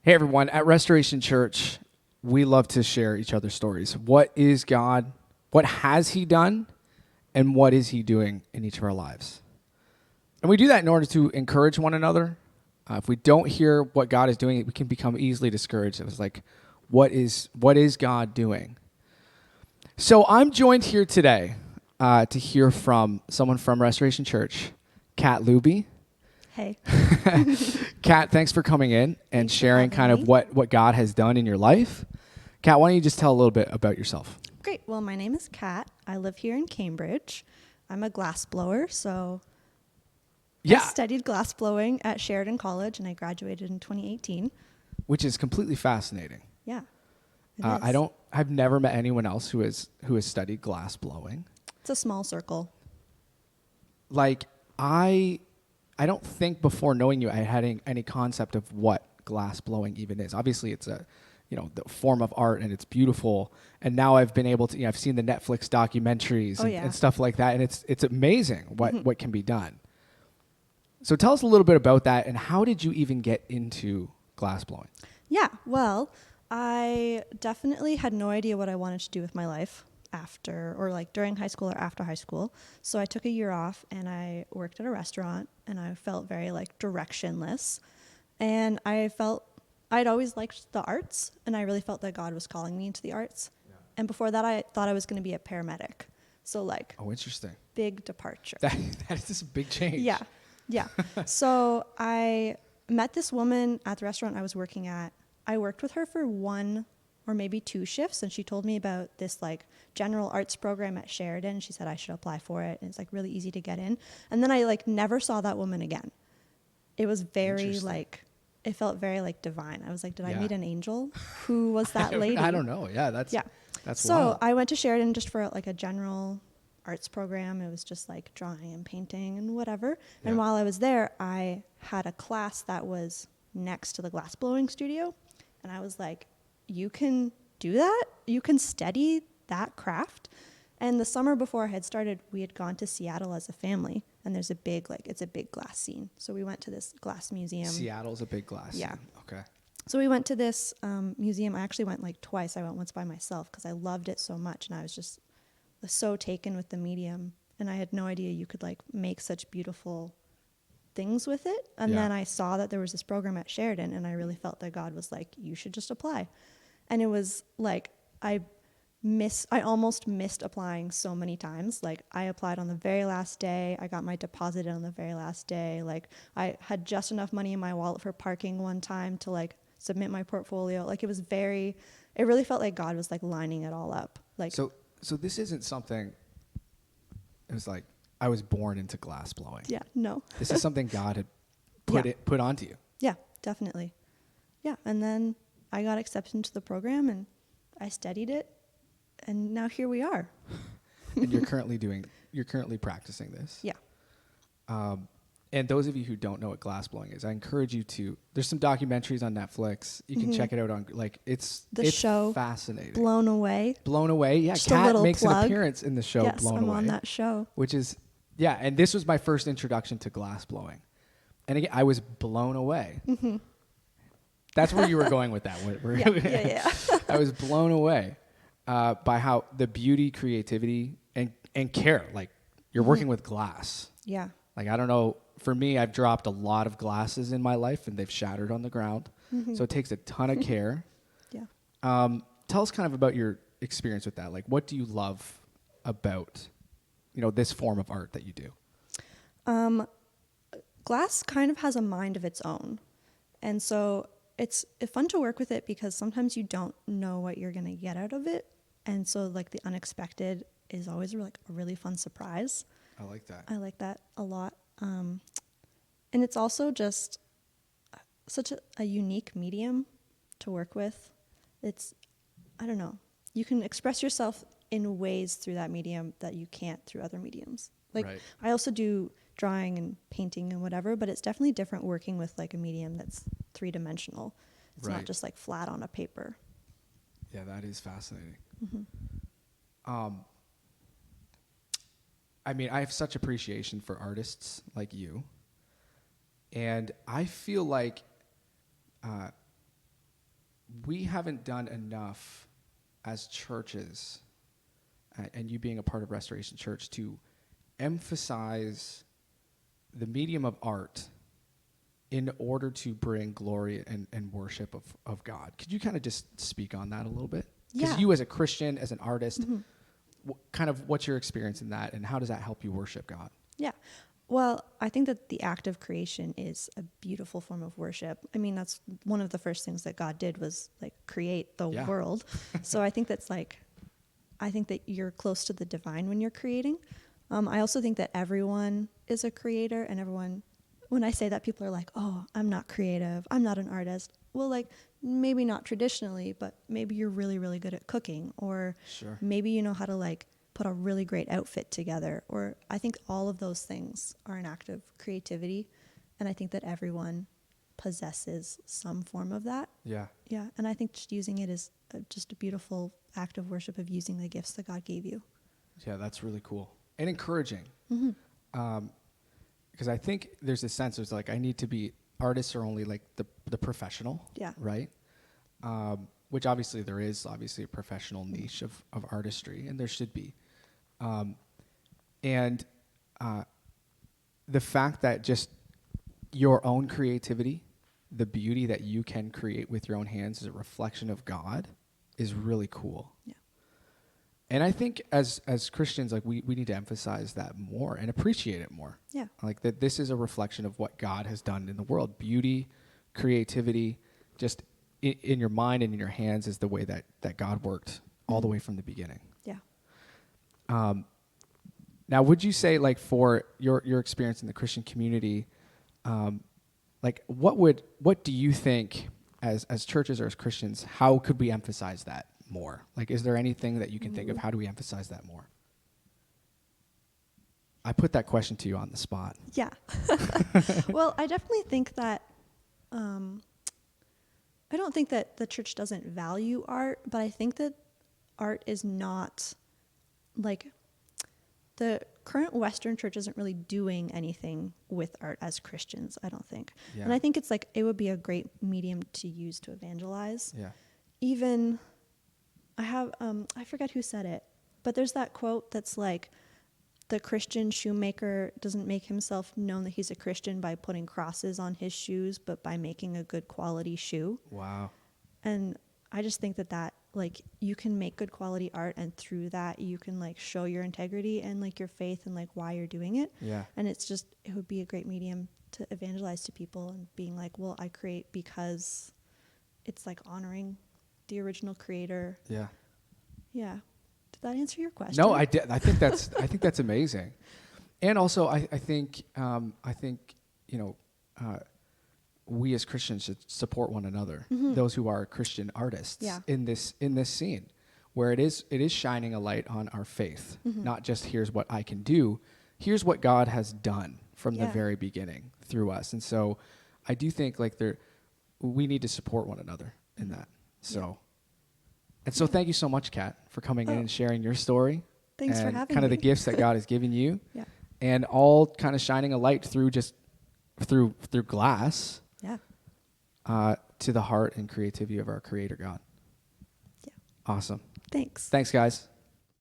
Hey everyone, at Restoration Church, we love to share each other's stories. What is God? What has He done? And what is He doing in each of our lives? And we do that in order to encourage one another. If we don't hear what God is doing, we can become easily discouraged. It was like, what is God doing? So I'm joined here today to hear from someone from Restoration Church, Kat Looby. Hey. Kat, thanks for coming in and Thanks for sharing kind of having what God has done in your life. Kat, why don't you just tell a little bit about yourself? Great. Well, my name is Kat. I live here in Cambridge. I'm a glassblower, so I studied glassblowing at Sheridan College, and I graduated in 2018. Which is completely fascinating. Yeah, it is. I've never met anyone else who has studied glass blowing. It's a small circle. Like I don't think before knowing you I had any concept of what glass blowing even is. Obviously, it's the form of art and it's beautiful. And now I've been able to, I've seen the Netflix documentaries and stuff like that, and it's amazing what can be done. So tell us a little bit about that, and how did you even get into glass blowing? Yeah, well, I definitely had no idea what I wanted to do with my life during high school or after high school. So I took a year off and I worked at a restaurant, and I felt very directionless. And I'd always liked the arts, and I really felt that God was calling me into the arts. Yeah. And before that, I thought I was going to be a paramedic. So oh, interesting. Big departure. That is just a big change. Yeah. Yeah. So I met this woman at the restaurant I was working at. I worked with her for 1 or maybe 2 shifts, and she told me about this general arts program at Sheridan. She said I should apply for it, and it's really easy to get in. And then I never saw that woman again. It was very it felt very divine. I was like, did I meet an angel? Who was that lady? I don't know. Yeah, that's so wild. I went to Sheridan just for a general arts program. It was just drawing and painting and whatever. Yeah. And while I was there, I had a class that was next to the glass blowing studio. And I was like, you can do that? You can study that craft? And the summer before I had started, we had gone to Seattle as a family. And there's a big, it's a big glass scene. So we went to this glass museum. Seattle's a big glass scene. Okay. So we went to this museum. I actually went twice. I went once by myself because I loved it so much. And I was just so taken with the medium. And I had no idea you could make such beautiful things with it. And then I saw that there was this program at Sheridan, and I really felt that God was like, you should just apply. And it was I almost missed applying so many times. I applied on the very last day. I got my deposit on the very last day. I had just enough money in my wallet for parking one time to submit my portfolio. It really felt like God was lining it all up. So this isn't something, it was I was born into glass blowing. Yeah, no. This is something God had put onto you. Yeah, definitely. Yeah, and then I got accepted into the program, and I studied it, and now here we are. And you're currently practicing this. Yeah. And those of you who don't know what glass blowing is, I encourage you to. There's some documentaries on Netflix. You can check it out on it's show fascinating. Blown Away. Blown Away. Yeah, Just Kat makes an appearance in the show. Yes, Blown I'm Away, on that show. which is and this was my first introduction to glass blowing, and again I was blown away. Mm-hmm. That's where you were going with that. Yeah. I was blown away by how the beauty, creativity, and care. You're working with glass. Yeah. I don't know. For me, I've dropped a lot of glasses in my life, and they've shattered on the ground. Mm-hmm. So it takes a ton of care. Yeah. Tell us kind of about your experience with that. What do you love about, this form of art that you do? Glass kind of has a mind of its own. And so it's fun to work with it because sometimes you don't know what you're going to get out of it. And so the unexpected is always a really fun surprise. I like that. I like that a lot. And it's also just such a unique medium to work with. I don't know. You can express yourself in ways through that medium that you can't through other mediums. Right. I also do drawing and painting and whatever, but it's definitely different working with a medium that's 3-dimensional. It's not just flat on a paper. Yeah, that is fascinating. Mm-hmm. I have such appreciation for artists like you. And I feel we haven't done enough as churches, and you being a part of Restoration Church, to emphasize the medium of art in order to bring glory and worship of God. Could you kind of just speak on that a little bit? Because Yeah. you as a Christian, as an artist, kind of what's your experience in that, and how does that help you worship God? Yeah. Well, I think that the act of creation is a beautiful form of worship. I mean, that's one of the first things that God did was like create the Yeah. world. So I think I think that you're close to the divine when you're creating. I also think that everyone is a creator, and when I say that, people are like, oh, I'm not creative, I'm not an artist. Well, like, maybe not traditionally, but maybe you're really, really good at cooking, or Sure. maybe you know how to like put a really great outfit together. Or I think all of those things are an act of creativity, and I think that everyone possesses some form of that. Yeah. Yeah, and I think just using it is just a beautiful act of worship, of using the gifts that God gave you. Yeah, that's really cool and encouraging. Mm-hmm. Because I think there's a sense there's like, I need to be, artists are only like the professional, Yeah. right? Which obviously there is obviously a professional niche of artistry, and there should be. And the fact that just your own creativity, the beauty that you can create with your own hands is a reflection of God is really cool. Yeah. And I think as Christians, like we need to emphasize that more and appreciate it more. Yeah. Like that this is a reflection of what God has done in the world. Beauty, creativity, just in your mind and in your hands is the way that God worked all the way from the beginning. Yeah. Now, would you say, like, for your experience in the Christian community, like what do you think as churches or as Christians, how could we emphasize that more? Like, is there anything that you can think of? How do we emphasize that more? I put that question to you on the spot. Yeah. Well, I definitely think that I don't think that the church doesn't value art, but I think that art is not like the current Western church isn't really doing anything with art as Christians, I don't think. Yeah. And I think it's like it would be a great medium to use to evangelize. Yeah. Even I have I forget who said it, but there's that quote that's like, the Christian shoemaker doesn't make himself known that he's a Christian by putting crosses on his shoes, but by making a good quality shoe. Wow. And I just think that like you can make good quality art, and through that you can like show your integrity and like your faith and like why you're doing it. Yeah. And it would be a great medium to evangelize to people, and being like, well, I create because it's like honoring the original creator. Yeah. Yeah. Did that answer your question? No, I did. I think that's amazing. And also, I think we as Christians should support one another. Mm-hmm. Those who are Christian artists Yeah. in this scene, where it is shining a light on our faith, not just here's what I can do, here's what God has done from the Yeah. very beginning through us. And so, I do think like we need to support one another in that. So. Yeah. And so thank you so much, Kat, for coming in and sharing your story. Thanks for and having kind of me. the gifts that God has given you. Yeah. And all kind of shining a light through glass Yeah. to the heart and creativity of our Creator God. Yeah. Awesome. Thanks. Thanks, guys.